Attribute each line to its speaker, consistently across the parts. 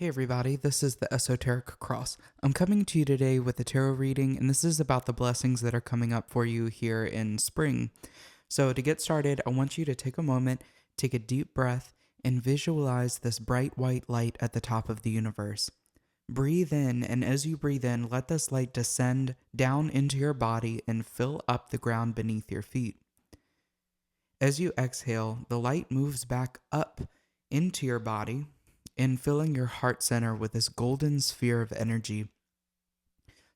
Speaker 1: Hey everybody, this is the Esoteric Cross. I'm coming to you today with a tarot reading, and this is about the blessings that are coming up for you here in spring. So, to get started, I want you to take a moment, take a deep breath, and visualize this bright white light at the top of the universe. Breathe in, and as you breathe in, let this light descend down into your body and fill up the ground beneath your feet. As you exhale, the light moves back up into your body and filling your heart center with this golden sphere of energy.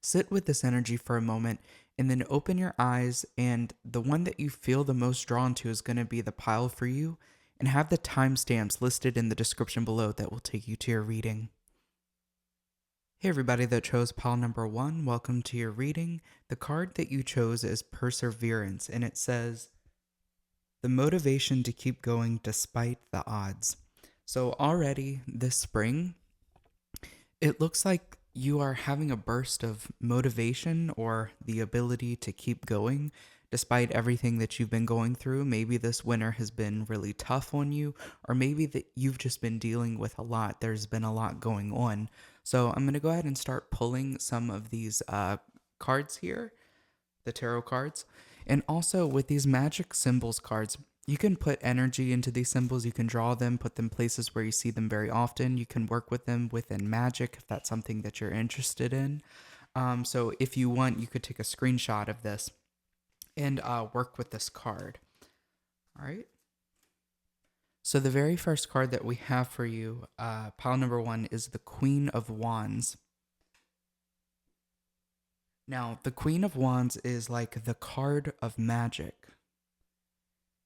Speaker 1: Sit with this energy for a moment and then open your eyes, and the one that you feel the most drawn to is going to be the pile for you, and have the timestamps listed in the description below that will take you to your reading. Hey everybody that chose pile number 1, welcome to your reading. The card that you chose is Perseverance, and it says, the motivation to keep going despite the odds. So already this spring, it looks like you are having a burst of motivation or the ability to keep going despite everything that you've been going through. Maybe this winter has been really tough on you, or maybe that you've just been dealing with a lot. There's been a lot going on. So I'm going to go ahead and start pulling some of these cards here, the tarot cards. And also with these magic symbols cards, you can put energy into these symbols. You can draw them, put them places where you see them very often. You can work with them within magic if that's something that you're interested in. So if you want, you could take a screenshot of this and work with this card. All right. So the very first card that we have for you, pile number 1, is the Queen of Wands. Now, the Queen of Wands is like the card of magic.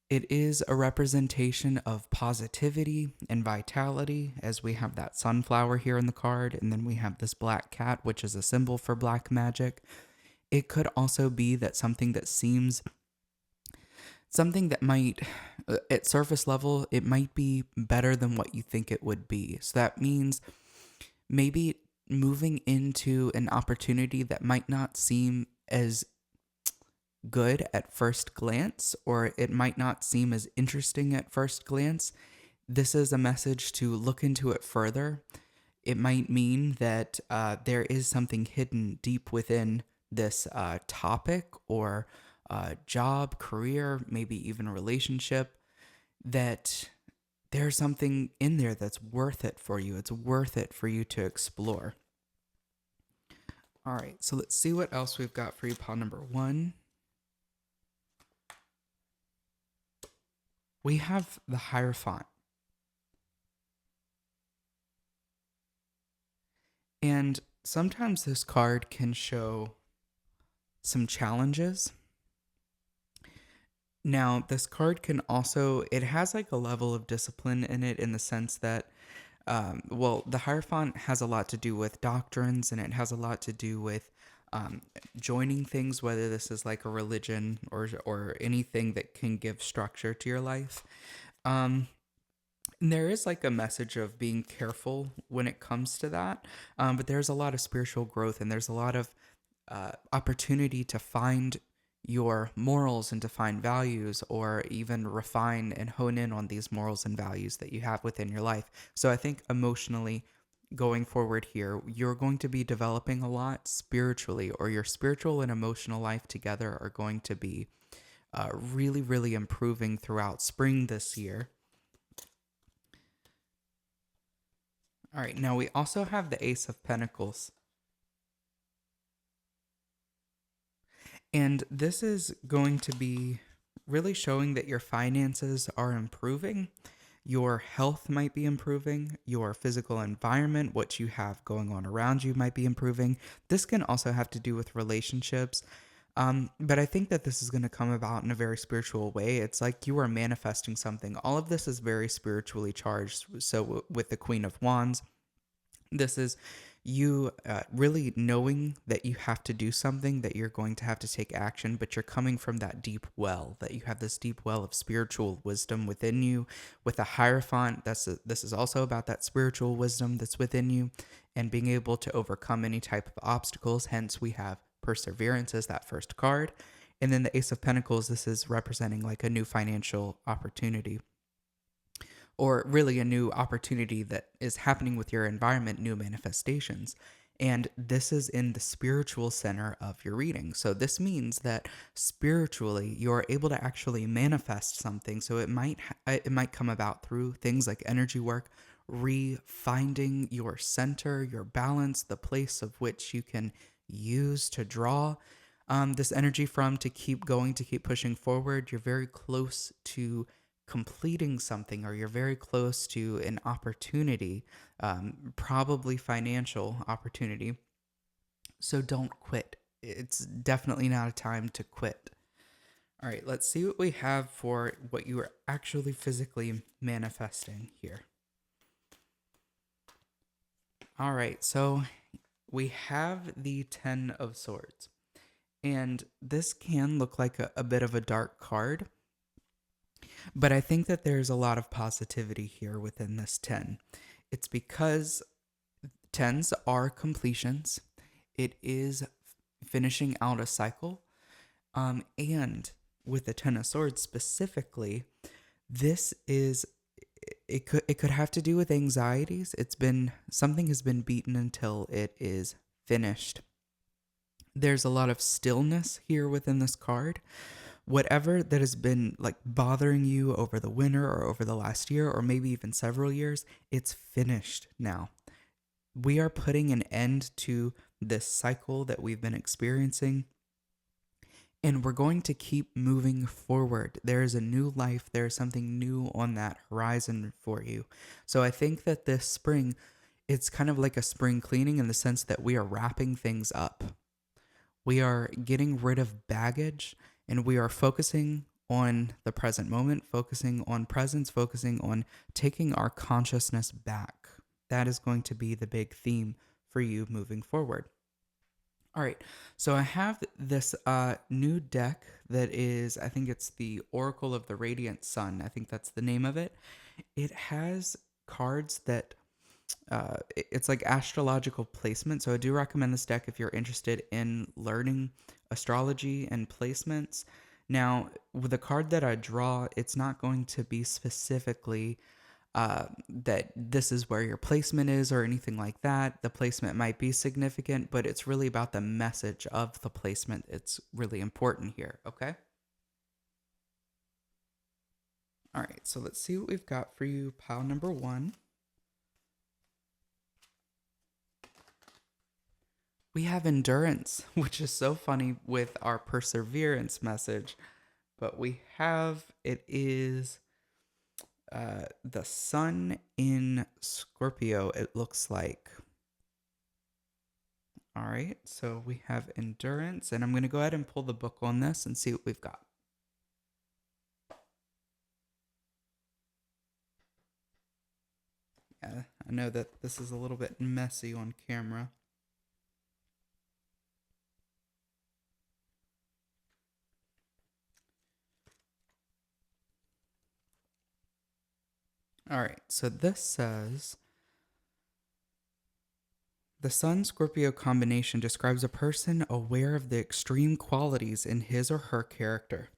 Speaker 1: It is a representation of positivity and vitality, as we have that sunflower here in the card, and then we have this black cat, which is a symbol for black magic. It could also be that something that might, at surface level, it might be better than what you think it would be. So that means maybe moving into an opportunity that might not seem as good at first glance, or it might not seem as interesting at first glance. This is a message to look into it further. It might mean that there is something hidden deep within this topic or job, career, maybe even a relationship, that there's something in there that's worth it for you. It's worth it for you to explore. All right, so let's see what else we've got for you, pile number 1. We have the Hierophant. And sometimes this card can show some challenges. Now, this card can also, it has like a level of discipline in it, in the sense that, the Hierophant has a lot to do with doctrines, and it has a lot to do with joining things, whether this is like a religion or anything that can give structure to your life. And there is like a message of being careful when it comes to that, but there's a lot of spiritual growth, and there's a lot of opportunity to find your morals and to find values, or even refine and hone in on these morals and values that you have within your life. So I think emotionally, going forward here, you're going to be developing a lot spiritually, or your spiritual and emotional life together are going to be really, really improving throughout spring this year. All right, now we also have the Ace of Pentacles. And this is going to be really showing that your finances are improving. Your health might be improving. Your physical environment, what you have going on around you, might be improving. This can also have to do with relationships. But I think that this is going to come about in a very spiritual way. It's like you are manifesting something. All of this is very spiritually charged. So with the Queen of Wands, this is you really knowing that you have to do something, that you're going to have to take action, but you're coming from that deep well, that you have this deep well of spiritual wisdom within you. With a Hierophant, this is also about that spiritual wisdom that's within you and being able to overcome any type of obstacles. Hence, we have Perseverance as that first card. And then the Ace of Pentacles, this is representing like a new financial opportunity. or really a new opportunity that is happening with your environment, new manifestations. And this is in the spiritual center of your reading. So this means that spiritually you're able to actually manifest something. So it might come about through things like energy work, refinding your center, your balance, the place of which you can use to draw this energy from, to keep going, to keep pushing forward. You're very close to completing something, or you're very close to an opportunity, probably financial opportunity. So don't quit. It's definitely not a time to quit. All right, let's see what we have for what you are actually physically manifesting here. All right, so we have the Ten of Swords. And this can look like a bit of a dark card, but I think that there's a lot of positivity here within this 10. It's because tens are completions, it is finishing out a cycle. And with the Ten of Swords specifically, this is it could have to do with anxieties. It's been something has been beaten until it is finished. There's a lot of stillness here within this card. Whatever that has been like bothering you over the winter or over the last year or maybe even several years, it's finished now. We are putting an end to this cycle that we've been experiencing, and we're going to keep moving forward. There is a new life, there is something new on that horizon for you. So I think that this spring, it's kind of like a spring cleaning in the sense that we are wrapping things up. We are getting rid of baggage, and we are focusing on the present moment, focusing on presence, focusing on taking our consciousness back. That is going to be the big theme for you moving forward. All right, so I have this new deck that is, I think it's the Oracle of the Radiant Sun. I think that's the name of it. It has cards that it's like astrological placement. So I do recommend this deck if you're interested in learning astrology and placements. Now, with the card that I draw, it's not going to be specifically that this is where your placement is or anything like that. The placement might be significant, but it's really about the message of the placement. It's really important here, okay? All right, so let's see what we've got for you, pile number one. We have endurance, which is so funny with our perseverance message. But we have, it is the sun in Scorpio, it looks like. All right, so we have endurance, and I'm going to go ahead and pull the book on this and see what we've got. Yeah, I know that this is a little bit messy on camera. All right, so this says the Sun Scorpio combination describes a person aware of the extreme qualities in his or her character.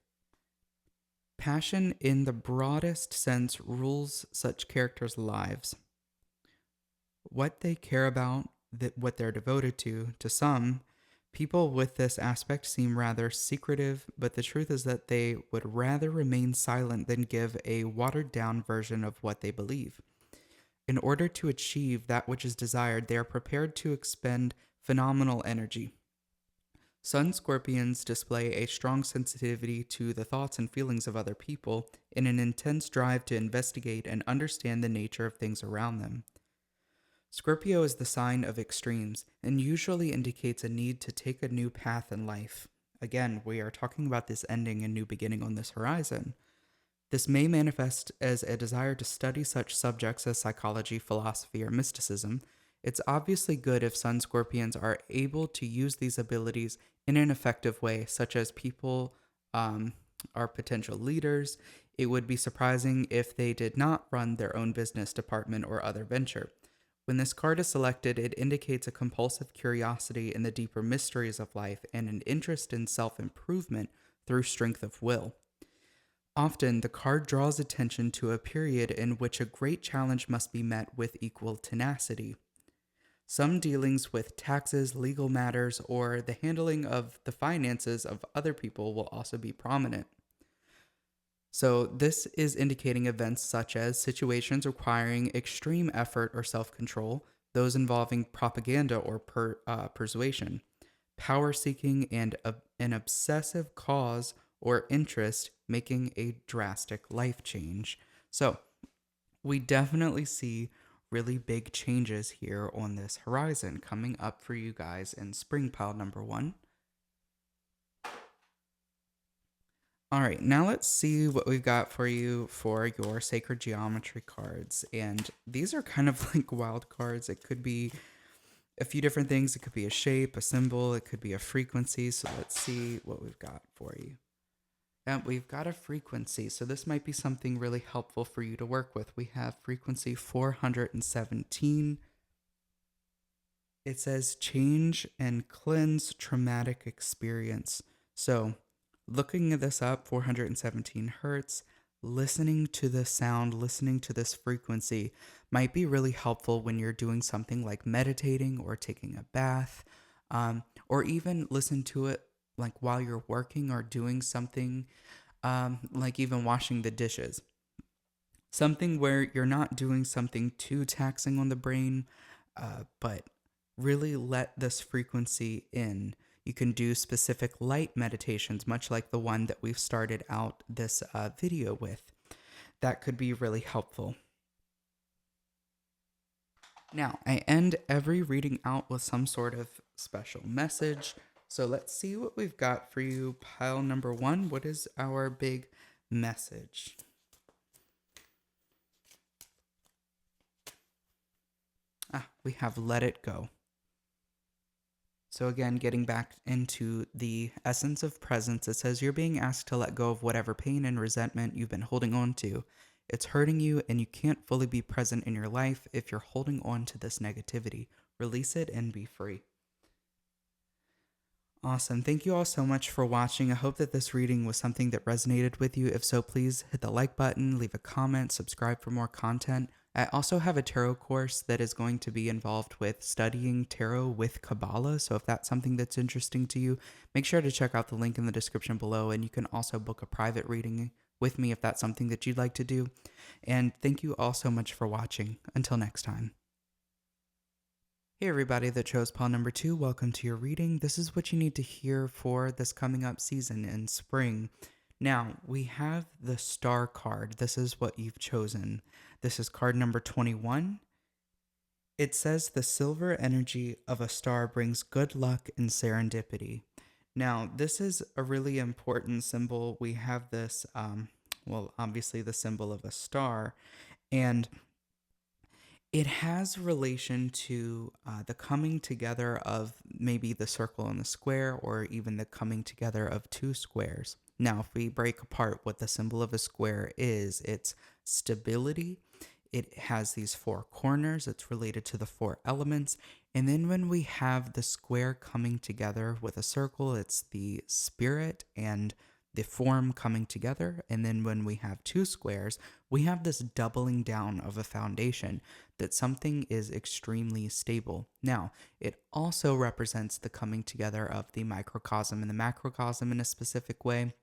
Speaker 1: Passion, in the broadest sense, rules such characters' lives. What they care about, what they're devoted to some, people with this aspect seem rather secretive, but the truth is that they would rather remain silent than give a watered down version of what they believe. In order to achieve that which is desired, they are prepared to expend phenomenal energy. Sun Scorpions display a strong sensitivity to the thoughts and feelings of other people in an intense drive to investigate and understand the nature of things around them. Scorpio is the sign of extremes and usually indicates a need to take a new path in life. Again, we are talking about this ending and new beginning on this horizon. This may manifest as a desire to study such subjects as psychology, philosophy, or mysticism. It's obviously good if Sun Scorpions are able to use these abilities in an effective way, such as people are potential leaders. It would be surprising if they did not run their own business department or other venture. When this card is selected, it indicates a compulsive curiosity in the deeper mysteries of life and an interest in self improvement through strength of will. Often, the card draws attention to a period in which a great challenge must be met with equal tenacity. Some dealings with taxes, legal matters, or the handling of the finances of other people will also be prominent. So, this is indicating events such as situations requiring extreme effort or self control, those involving propaganda or persuasion, power seeking, and an obsessive cause or interest making a drastic life change. So, we definitely see really big changes here on this horizon coming up for you guys in spring pile number one. All right, now let's see what we've got for you for your sacred geometry cards. And these are kind of like wild cards. It could be a few different things. It could be a shape, a symbol, it could be a frequency. So let's see what we've got for you. And we've got a frequency. So this might be something really helpful for you to work with. We have frequency 417. It says change and cleanse traumatic experience. So looking this up, 417 hertz, listening to the sound, listening to this frequency might be really helpful when you're doing something like meditating or taking a bath, or even listen to it like while you're working or doing something, like even washing the dishes. Something where you're not doing something too taxing on the brain, but really let this frequency in. You can do specific light meditations, much like the one that we've started out this video with. That could be really helpful. Now, I end every reading out with some sort of special message. So let's see what we've got for you. Pile number one, what is our big message? We have let it go. So again, getting back into the essence of presence, it says you're being asked to let go of whatever pain and resentment you've been holding on to. It's hurting you, and you can't fully be present in your life if you're holding on to this negativity. Release it and be free. Awesome. Thank you all so much for watching. I hope that this reading was something that resonated with you. If so, please hit the like button, leave a comment, subscribe for more content. I also have a tarot course that is going to be involved with studying tarot with Kabbalah. So if that's something that's interesting to you, make sure to check out the link in the description below. And you can also book a private reading with me if that's something that you'd like to do. And thank you all so much for watching. Until next time. Hey everybody that chose pile number 2, welcome to your reading. This is what you need to hear for this coming up season in spring. Now, we have the star card. This is what you've chosen. This is card number 21. It says the silver energy of a star brings good luck and serendipity. Now, this is a really important symbol. We have this, obviously the symbol of a star, and it has relation to the coming together of maybe the circle and the square, or even the coming together of two squares. Now, if we break apart what the symbol of a square is, it's stability. It has these four corners. It's related to the four elements. And then when we have the square coming together with a circle, it's the spirit and the form coming together. And then when we have two squares, we have this doubling down of a foundation that something is extremely stable. Now, it also represents the coming together of the microcosm and the macrocosm in a specific way.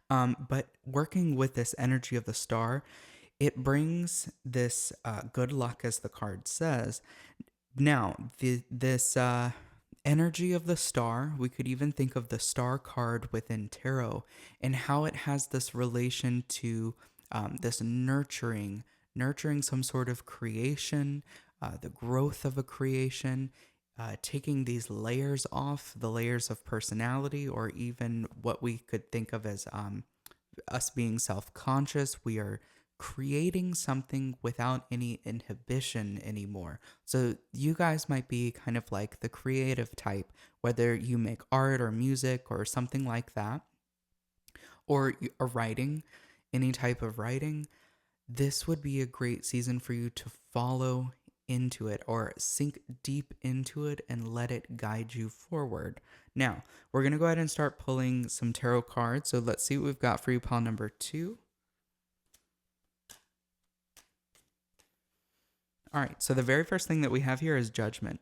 Speaker 1: But working with this energy of the star, it brings this good luck, as the card says. Now, this energy of the star, we could even think of the star card within tarot and how it has this relation to this nurturing some sort of creation, the growth of a creation, taking these layers off, the layers of personality, or even what we could think of as us being self-conscious. We are creating something without any inhibition anymore. So you guys might be kind of like the creative type, whether you make art or music or something like that, or a writing, any type of writing. This would be a great season for you to follow into it or sink deep into it and let it guide you forward. Now, we're going to go ahead and start pulling some tarot cards. So let's see what we've got for you, pile number 2. All right, so the very first thing that we have here is Judgment.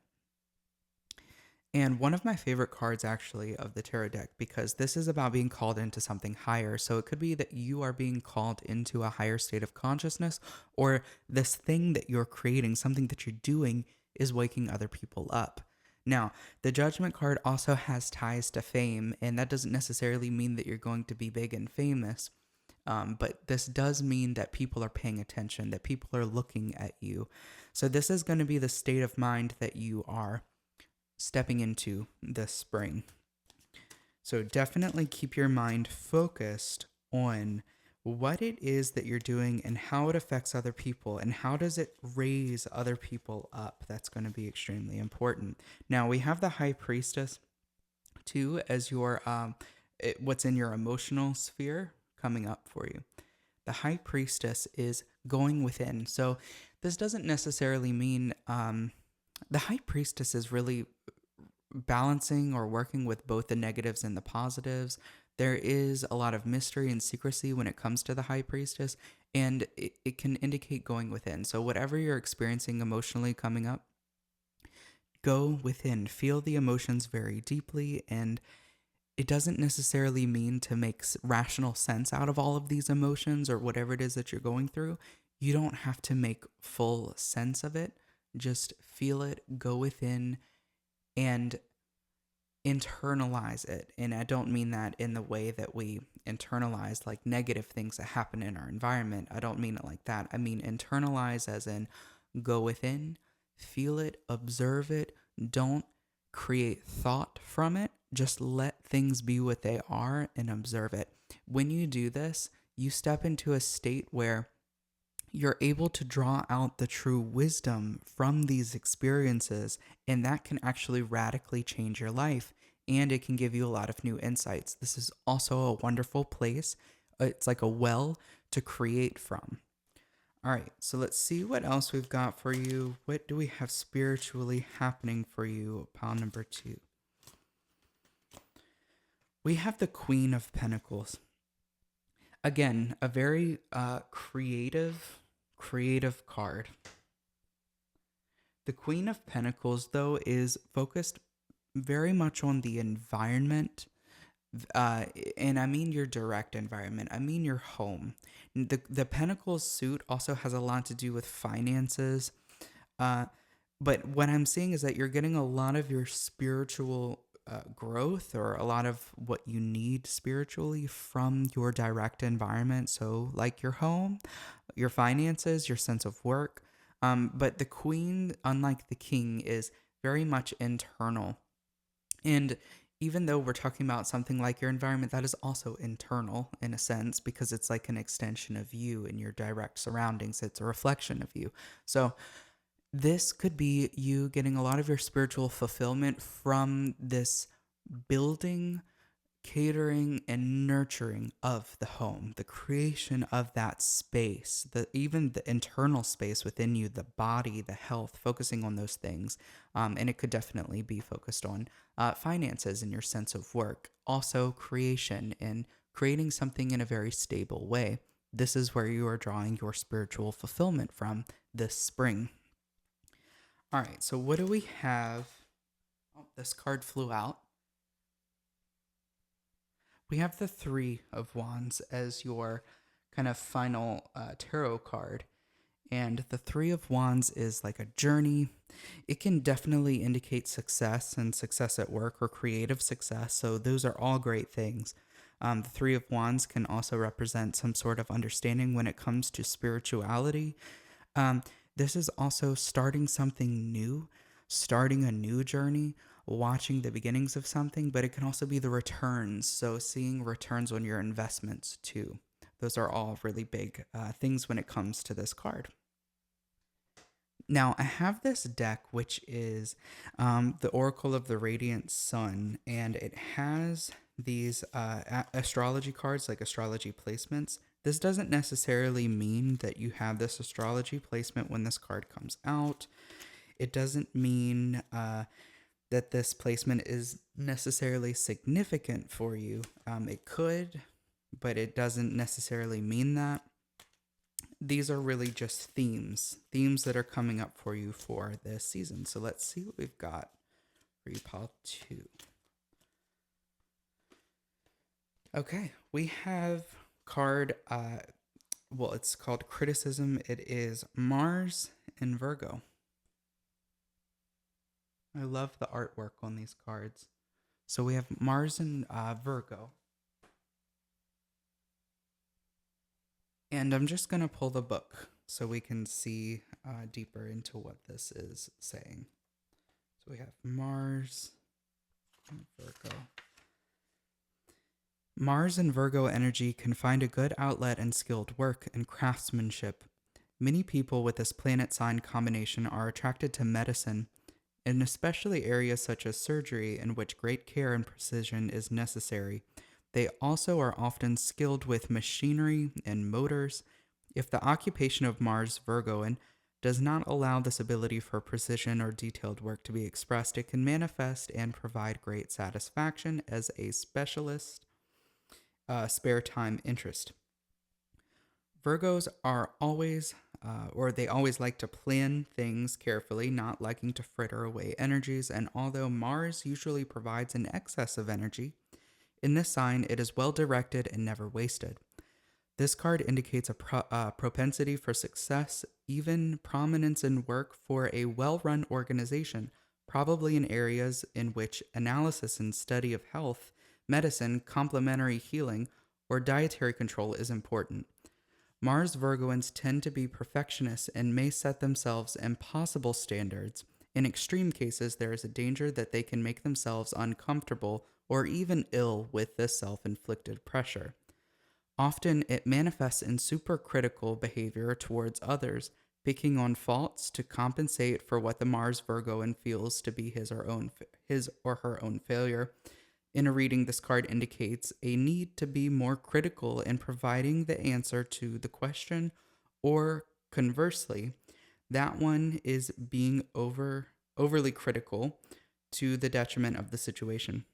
Speaker 1: And one of my favorite cards, actually, of the tarot deck, because this is about being called into something higher. So it could be that you are being called into a higher state of consciousness, or this thing that you're creating, something that you're doing, is waking other people up. Now, the Judgment card also has ties to fame, and that doesn't necessarily mean that you're going to be big and famous. But this does mean that people are paying attention, that people are looking at you. So this is going to be the state of mind that you are stepping into this spring. So definitely keep your mind focused on what it is that you're doing and how it affects other people and how does it raise other people up. That's going to be extremely important. Now we have the High Priestess too as your what's in your emotional sphere coming up for you. The High Priestess is going within. So this doesn't necessarily mean the High Priestess is really balancing or working with both the negatives and the positives. There is a lot of mystery and secrecy when it comes to the High Priestess, and it can indicate going within. So whatever you're experiencing emotionally coming up, go within. Feel the emotions very deeply, and it doesn't necessarily mean to make rational sense out of all of these emotions or whatever it is that you're going through. You don't have to make full sense of it. Just feel it, go within, and internalize it. And I don't mean that in the way that we internalize like negative things that happen in our environment. I don't mean it like that. I mean internalize as in go within, feel it, observe it. Don't create thought from it. Just let things be what they are and observe it. When you do this, you step into a state where you're able to draw out the true wisdom from these experiences, and that can actually radically change your life, and it can give you a lot of new insights. This is also a wonderful place. It's like a well to create from. All right, so let's see what else we've got for you. What do we have spiritually happening for you, pile number 2? We have the Queen of Pentacles. Again, a very creative card. The Queen of Pentacles, though, is focused very much on the environment. And I mean your direct environment. I mean your home. The Pentacles suit also has a lot to do with finances. But what I'm seeing is that you're getting a lot of your spiritual growth or a lot of what you need spiritually from your direct environment. So, like your home, your finances, your sense of work. But the Queen, unlike the King, is very much internal. And even though we're talking about something like your environment, that is also internal in a sense because it's like an extension of you and your direct surroundings. It's a reflection of you. So this could be you getting a lot of your spiritual fulfillment from this building, catering, and nurturing of the home, the creation of that space, even the internal space within you, the body, the health, focusing on those things. And it could definitely be focused on finances and your sense of work, also creation and creating something in a very stable way. This is where you are drawing your spiritual fulfillment from this spring. All right, so what do we have? Oh, this card flew out. We have the Three of Wands as your kind of final tarot card. And the Three of Wands is like a journey. It can definitely indicate success and success at work or creative success. So those are all great things. The Three of Wands can also represent some sort of understanding when it comes to spirituality. This is also starting something new, starting a new journey, watching the beginnings of something, but it can also be the returns. So seeing returns on your investments too. Those are all really big things when it comes to this card. Now, I have this deck, which is the Oracle of the Radiant Sun, and it has these astrology cards, like astrology placements, This doesn't necessarily mean that you have this astrology placement when this card comes out. It doesn't mean that this placement is necessarily significant for you. It could, but it doesn't necessarily mean that. These are really just themes that are coming up for you for this season. So let's see what we've got for you, pile 2. Okay, we have card, it's called Criticism. It is Mars in Virgo. I love the artwork on these cards. So we have Mars in Virgo. And I'm just going to pull the book so we can see deeper into what this is saying. So we have Mars and Virgo. Mars and Virgo energy can find a good outlet in skilled work and craftsmanship. Many people with this planet sign combination are attracted to medicine, and especially areas such as surgery in which great care and precision is necessary. They also are often skilled with machinery and motors. If the occupation of Mars Virgoan does not allow this ability for precision or detailed work to be expressed, it can manifest and provide great satisfaction as a specialist spare time interest. Virgos are always, they always like to plan things carefully, not liking to fritter away energies, and although Mars usually provides an excess of energy, in this sign it is well directed and never wasted. This card indicates a propensity for success, even prominence in work for a well-run organization, probably in areas in which analysis and study of health, medicine, complementary healing, or dietary control is important. Mars Virgoans tend to be perfectionists and may set themselves impossible standards. In extreme cases, there is a danger that they can make themselves uncomfortable or even ill with this self-inflicted pressure. Often, it manifests in supercritical behavior towards others, picking on faults to compensate for what the Mars Virgoan feels to be his or her own failure. In a reading, this card indicates a need to be more critical in providing the answer to the question, or conversely, that one is being overly critical to the detriment of the situation.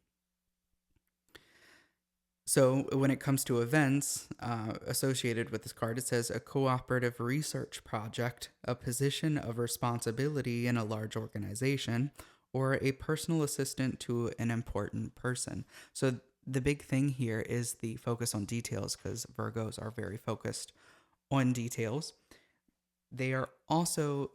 Speaker 1: So when it comes to events associated with this card, it says a cooperative research project, a position of responsibility in a large organization, or a personal assistant to an important person. So the big thing here is the focus on details, because Virgos are very focused on details. They are also,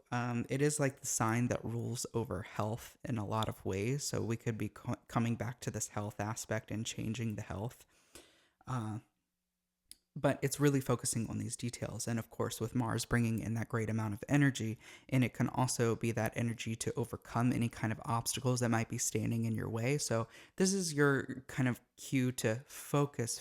Speaker 1: it is like the sign that rules over health in a lot of ways. So we could be coming back to this health aspect and changing the health. But it's really focusing on these details. And of course, with Mars bringing in that great amount of energy, and it can also be that energy to overcome any kind of obstacles that might be standing in your way. So this is your kind of cue to focus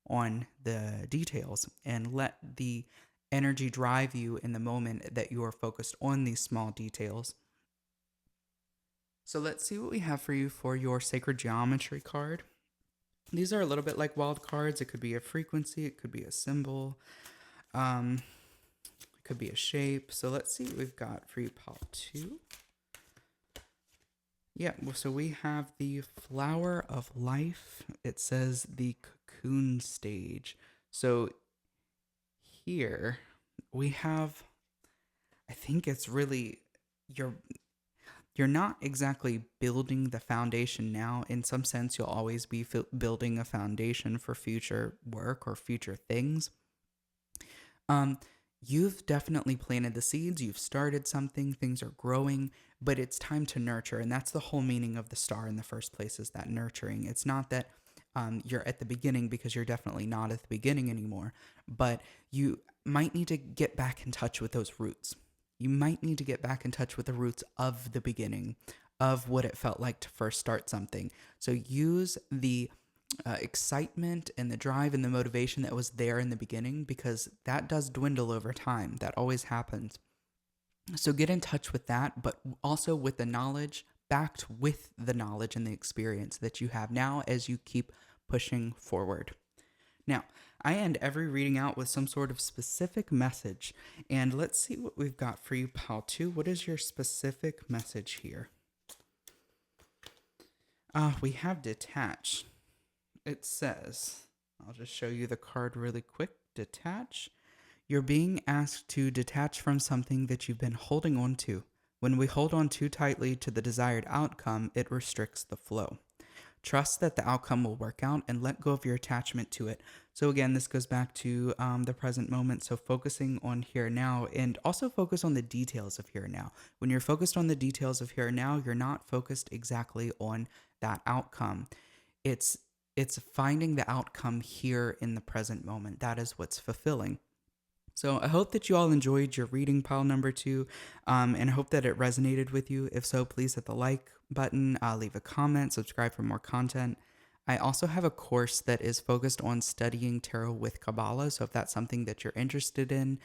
Speaker 1: on the details and let the energy drive you in the moment that you are focused on these small details. So let's see what we have for you for your Sacred Geometry card. These are a little bit like wild cards. It could be a frequency, it could be a symbol, it could be a shape. So let's see what we've got for you, pile 2. Yeah, so we have the flower of life. It says the cocoon stage. So here we have, I think it's really you're not exactly building the foundation now. In some sense, you'll always be building a foundation for future work or future things. You've definitely planted the seeds. You've started something. Things are growing, but it's time to nurture. And that's the whole meaning of the star in the first place, is that nurturing. It's not that you're at the beginning, because you're definitely not at the beginning anymore, but you might need to get back in touch with those roots. You might need to get back in touch with the roots of the beginning, of what it felt like to first start something. So use the excitement and the drive and the motivation that was there in the beginning, because that does dwindle over time. That always happens. So get in touch with that, but also with the knowledge, backed with the knowledge and the experience that you have now as you keep pushing forward. Now, I end every reading out with some sort of specific message. And let's see what we've got for you, pile 2. What is your specific message here? We have detach. It says, I'll just show you the card really quick. Detach. You're being asked to detach from something that you've been holding on to. When we hold on too tightly to the desired outcome, it restricts the flow. Trust that the outcome will work out and let go of your attachment to it. So, again, this goes back to the present moment. So, focusing on here and now, and also focus on the details of here and now. When you're focused on the details of here and now, you're not focused exactly on that outcome. It's finding the outcome here in the present moment. That is what's fulfilling. So I hope that you all enjoyed your reading, pile number 2, and I hope that it resonated with you. If so, please hit the like button, leave a comment, subscribe for more content. I also have a course that is focused on studying tarot with Kabbalah, so if that's something that you're interested in,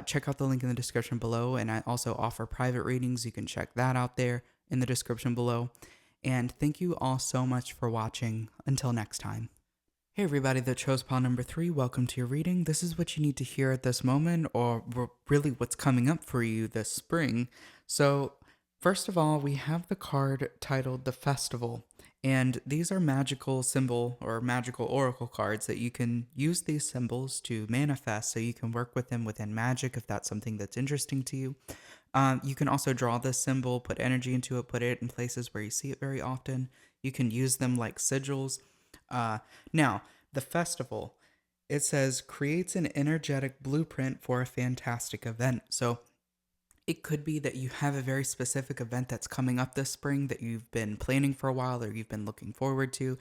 Speaker 1: check out the link in the description below, and I also offer private readings. You can check that out there in the description below. And thank you all so much for watching. Until next time. Hey everybody that chose pile number 3, welcome to your reading. This is what you need to hear at this moment, or really what's coming up for you this spring. So first of all, we have the card titled The Festival, and these are magical symbol or magical oracle cards that you can use these symbols to manifest, so you can work with them within magic if that's something that's interesting to you. You can also draw this symbol, put energy into it, put it in places where you see it very often. You can use them like sigils. Now, the festival, it says creates an energetic blueprint for a fantastic event. So it could be that you have a very specific event that's coming up this spring that you've been planning for a while or you've been looking forward to.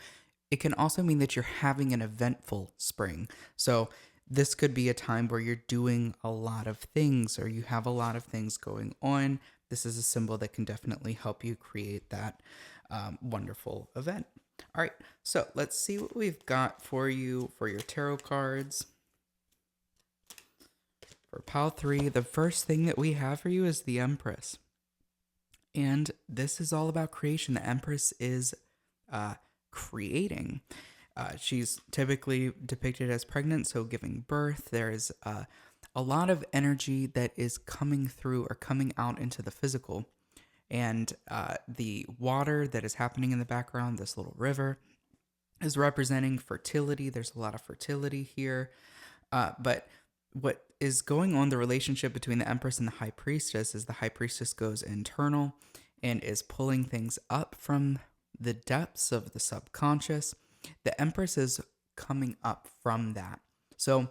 Speaker 1: It can also mean that you're having an eventful spring. So this could be a time where you're doing a lot of things or you have a lot of things going on. This is a symbol that can definitely help you create that wonderful event. All right, so let's see what we've got for you for your tarot cards. For pile 3, the first thing that we have for you is the Empress. And this is all about creation. The Empress is creating. She's typically depicted as pregnant, so giving birth. There's a lot of energy that is coming through or coming out into the physical. And the water that is happening in the background, this little river, is representing fertility. There's a lot of fertility here. But what is going on, the relationship between the Empress and the High Priestess, is the High Priestess goes internal and is pulling things up from the depths of the subconscious. The Empress is coming up from that. So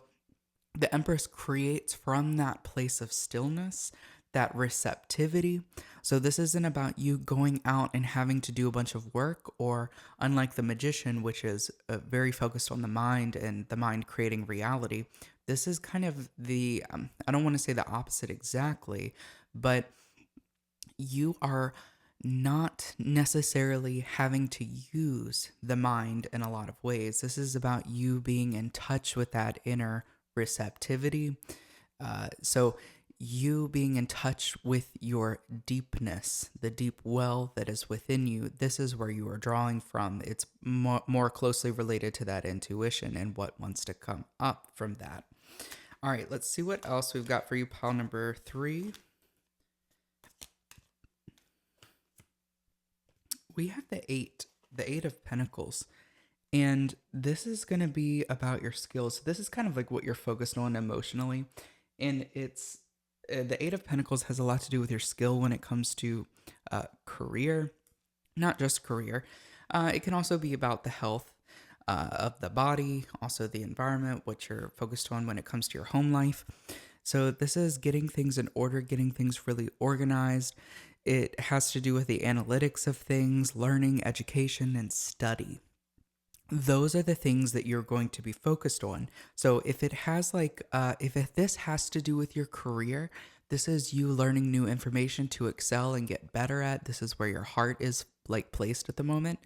Speaker 1: the Empress creates from that place of stillness, that receptivity. So this isn't about you going out and having to do a bunch of work, or unlike the Magician, which is very focused on the mind and the mind creating reality. This is kind of the, I don't want to say the opposite exactly, but you are not necessarily having to use the mind in a lot of ways. This is about you being in touch with that inner receptivity. So you being in touch with your deepness, the deep well that is within you, this is where you are drawing from. It's more closely related to that intuition and what wants to come up from that. All right, let's see what else we've got for you, pile number 3. We have the 8 of Pentacles. And this is going to be about your skills. So this is kind of like what you're focused on emotionally. And it's the 8 of Pentacles has a lot to do with your skill when it comes to career, not just career. It can also be about the health of the body, also the environment, what you're focused on when it comes to your home life. So this is getting things in order, getting things really organized. It has to do with the analytics of things, learning, education, and study. Those are the things that you're going to be focused on. So if it has if this has to do with your career, this is you learning new information to excel and get better at. This is where your heart is placed at the moment.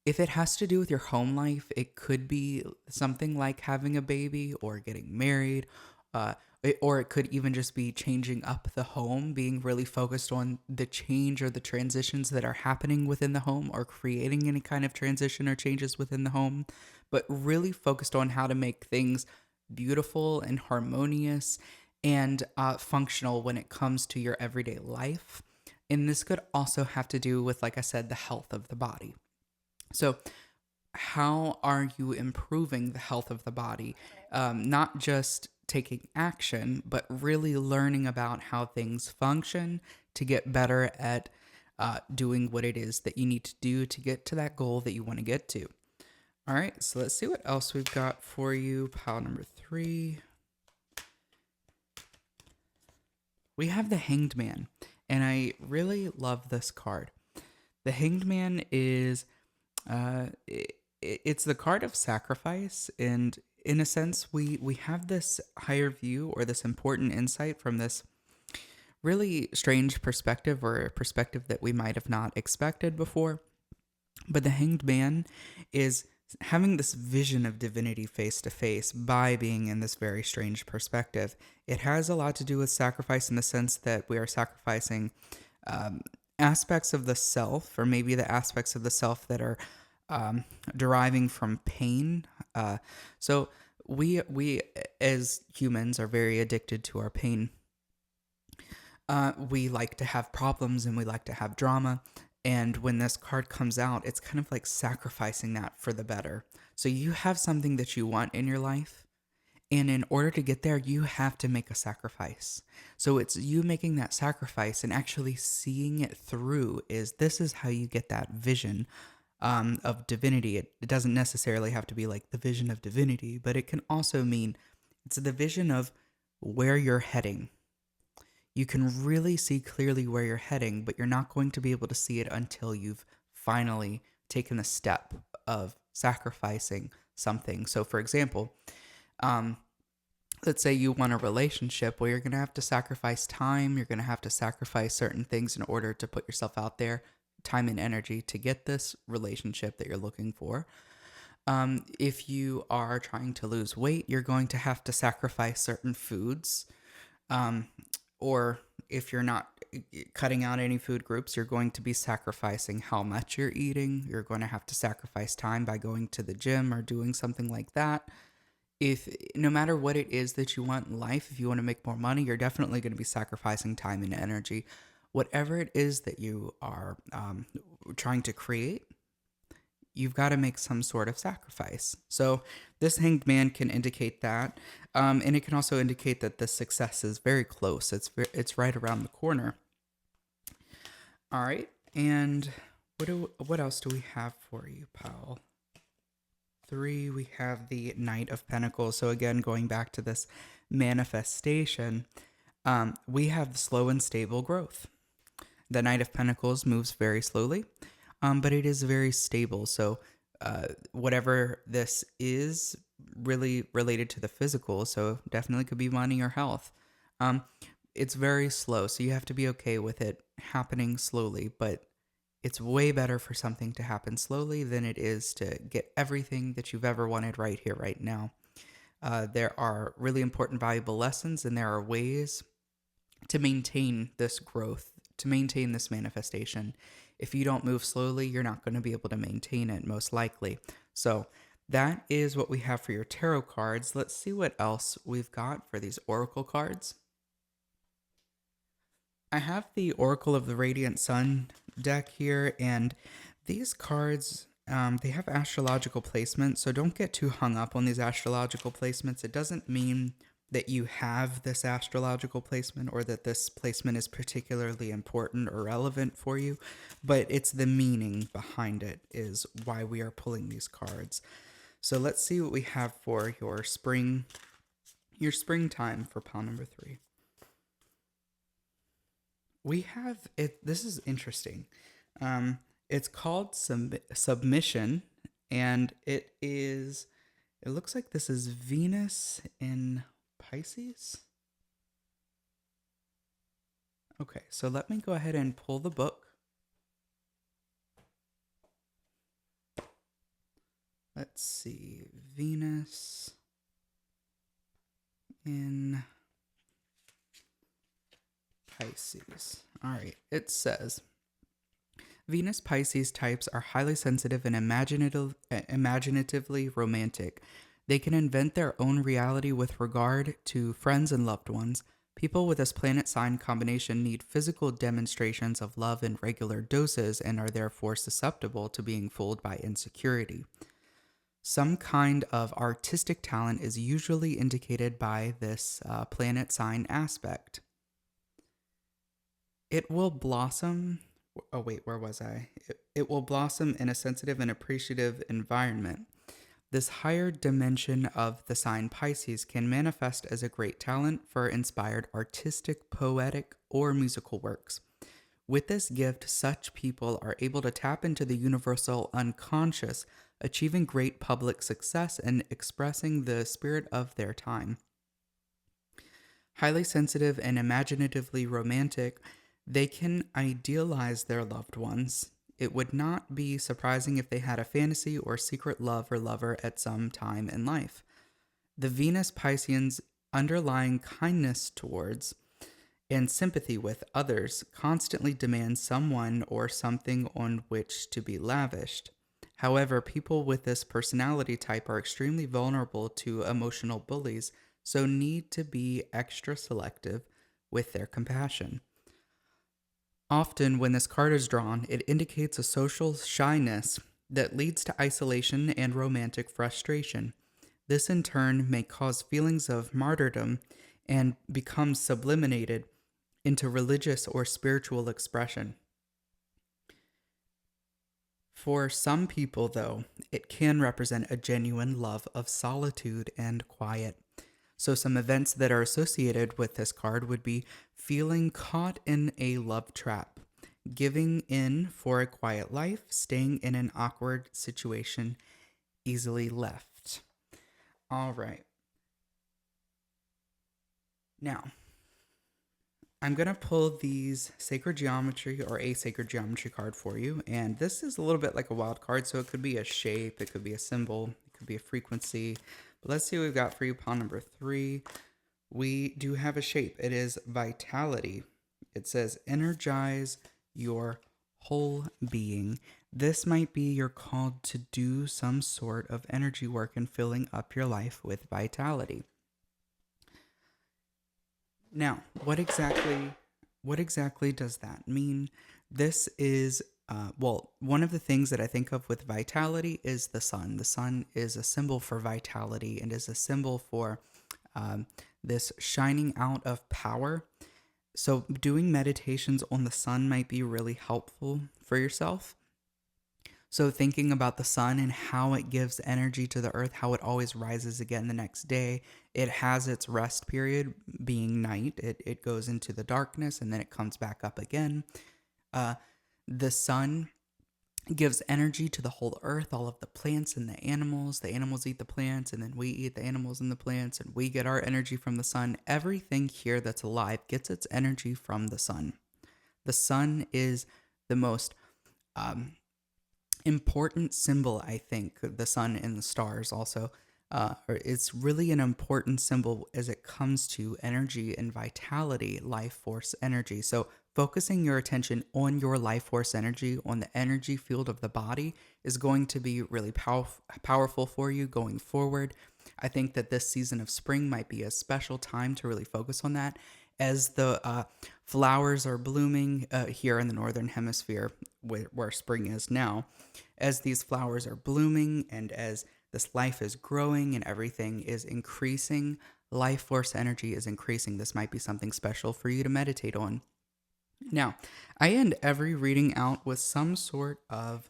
Speaker 1: If it has to do with your home life, it could be something like having a baby or getting married, or it could even just be changing up the home, being really focused on the change or the transitions that are happening within the home, or creating any kind of transition or changes within the home, but really focused on how to make things beautiful and harmonious and functional when it comes to your everyday life. And this could also have to do with, like I said, the health of the body. So, how are you improving the health of the body? Not just taking action, but really learning about how things function to get better at doing what it is that you need to do to get to that goal that you want to get to. All right, so let's see what else we've got for you. Pile number 3. We have the Hanged Man, and I really love this card. The Hanged Man is it's the card of sacrifice, and in a sense, we have this higher view or this important insight from this really strange perspective, or a perspective that we might have not expected before. But the Hanged Man is having this vision of divinity face to face by being in this very strange perspective. It has a lot to do with sacrifice in the sense that we are sacrificing um, aspects of the self, or maybe the aspects of the self that are deriving from pain. So we as humans are very addicted to our pain. We like to have problems and we like to have drama. And when this card comes out, it's kind of like sacrificing that for the better. So you have something that you want in your life. And in order to get there, you have to make a sacrifice. So it's you making that sacrifice and actually seeing it through. This is how you get that vision of divinity. It doesn't necessarily have to be like the vision of divinity, but it can also mean it's the vision of where you're heading. You can really see clearly where you're heading, but you're not going to be able to see it until you've finally taken the step of sacrificing something. So, for example, um, let's say you want a relationship. Well, you're going to have to sacrifice time. You're going to have to sacrifice certain things in order to put yourself out there, time and energy to get this relationship that you're looking for. If you are trying to lose weight, you're going to have to sacrifice certain foods. Um, or if you're not cutting out any food groups, you're going to be sacrificing how much you're eating. You're going to have to sacrifice time by going to the gym or doing something like that. If no matter what it is that you want in life, if you want to make more money, you're definitely going to be sacrificing time and energy. Whatever it is that you are trying to create, you've got to make some sort of sacrifice. So this Hanged Man can indicate that, and it can also indicate that the success is very close. It's right around the corner. All right, and what else do we have for you, pal? 3, we have the Knight of Pentacles. So again, going back to this manifestation, we have slow and stable growth. The Knight of Pentacles moves very slowly, but it is very stable. So whatever this is really related to the physical, so definitely could be money or health. It's very slow, so you have to be okay with it happening slowly, but it's way better for something to happen slowly than it is to get everything that you've ever wanted right here, right now. There are really important, valuable lessons, and there are ways to maintain this growth, to maintain this manifestation. If you don't move slowly, you're not going to be able to maintain it, most likely. So that is what we have for your tarot cards. Let's see what else we've got for these oracle cards. I have the Oracle of the Radiant Sun deck here, and these cards, they have astrological placement, so don't get too hung up on these astrological placements. It doesn't mean that you have this astrological placement or that this placement is particularly important or relevant for you, but it's the meaning behind it is why we are pulling these cards. So let's see what we have for your springtime for pile number 3. We have it. This is interesting. It's called submission, and it is. It looks like this is Venus in Pisces. Okay, so let me go ahead and pull the book. Let's see, Venus in Pisces. All right, it says Venus Pisces types are highly sensitive and imaginatively romantic. They can invent their own reality with regard to friends and loved ones. People with this planet sign combination need physical demonstrations of love in regular doses and are therefore susceptible to being fooled by insecurity. Some kind of artistic talent is usually indicated by this planet sign aspect. It will blossom. Oh, wait, where was I? It will blossom in a sensitive and appreciative environment. This higher dimension of the sign Pisces can manifest as a great talent for inspired artistic, poetic, or musical works. With this gift, such people are able to tap into the universal unconscious, achieving great public success and expressing the spirit of their time. Highly sensitive and imaginatively romantic, they can idealize their loved ones. It would not be surprising if they had a fantasy or secret love or lover at some time in life. The Venus Pisceans' underlying kindness towards and sympathy with others constantly demands someone or something on which to be lavished. However, people with this personality type are extremely vulnerable to emotional bullies, so need to be extra selective with their compassion. Often, when this card is drawn, it indicates a social shyness that leads to isolation and romantic frustration. This, in turn, may cause feelings of martyrdom and become sublimated into religious or spiritual expression. For some people, though, it can represent a genuine love of solitude and quiet. So, some events that are associated with this card would be feeling caught in a love trap, giving in for a quiet life, staying in an awkward situation, easily left. All right. Now, I'm going to pull these sacred geometry or a sacred geometry card for you. And this is a little bit like a wild card. So it could be a shape, it could be a symbol, it could be a frequency. But let's see what we've got for you. Pile number 3. We do have a shape. It is vitality. It says energize your whole being. This might be you're called to do some sort of energy work and filling up your life with vitality. Now, what exactly does that mean? This is one of the things that I think of with vitality is the sun. The sun is a symbol for vitality and is a symbol for this shining out of power. So, doing meditations on the sun might be really helpful for yourself. So, thinking about the sun and how it gives energy to the earth, how it always rises again the next day. It has its rest period being night. It goes into the darkness and then it comes back up again. The sun gives energy to the whole earth, all of the plants and the animals. The animals eat the plants, and then we eat the animals and the plants, and we get our energy from the sun. Everything here that's alive gets its energy from the sun. The sun is the most important symbol, I think, the sun and the stars also. It's really an important symbol as it comes to energy and vitality, life force energy. So focusing your attention on your life force energy, on the energy field of the body, is going to be really powerful for you going forward. I think that this season of spring might be a special time to really focus on that as the flowers are blooming here in the northern hemisphere where spring is now. As these flowers are blooming and as this life is growing and everything is increasing, life force energy is increasing. This might be something special for you to meditate on. Now, I end every reading out with some sort of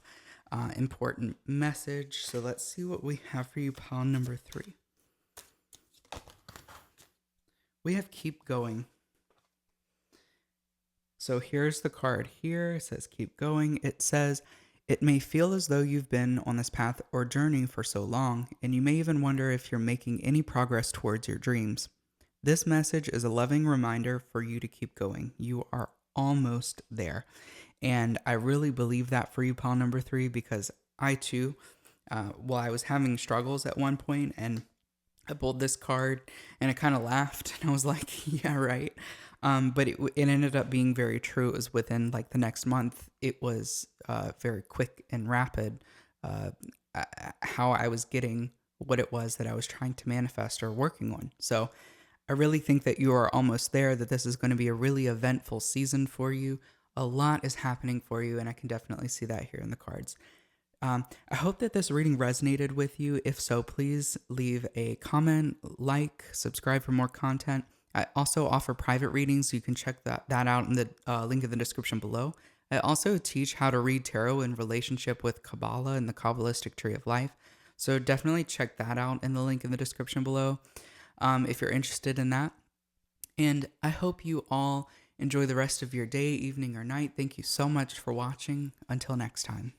Speaker 1: important message. So let's see what we have for you, pile number 3. We have keep going. So here's the card here. It says keep going. It says, it may feel as though you've been on this path or journey for so long, and you may even wonder if you're making any progress towards your dreams. This message is a loving reminder for you to keep going. You are almost there. And I really believe that for you, pile number 3, because I too, I was having struggles at one point, and I pulled this card and I kind of laughed and I was like, yeah, right. But it ended up being very true. It was within like the next month. It was very quick and rapid uh, how I was getting what it was that I was trying to manifest or working on. So I really think that you are almost there, that this is going to be a really eventful season for you. A lot is happening for you, and I can definitely see that here in the cards. I hope that this reading resonated with you. If so, please leave a comment, like, subscribe for more content. I also offer private readings. You can check that out in the link in the description below. I also teach how to read tarot in relationship with Kabbalah and the Kabbalistic Tree of Life. So definitely check that out in the link in the description below if you're interested in that. And I hope you all enjoy the rest of your day, evening, or night. Thank you so much for watching. Until next time.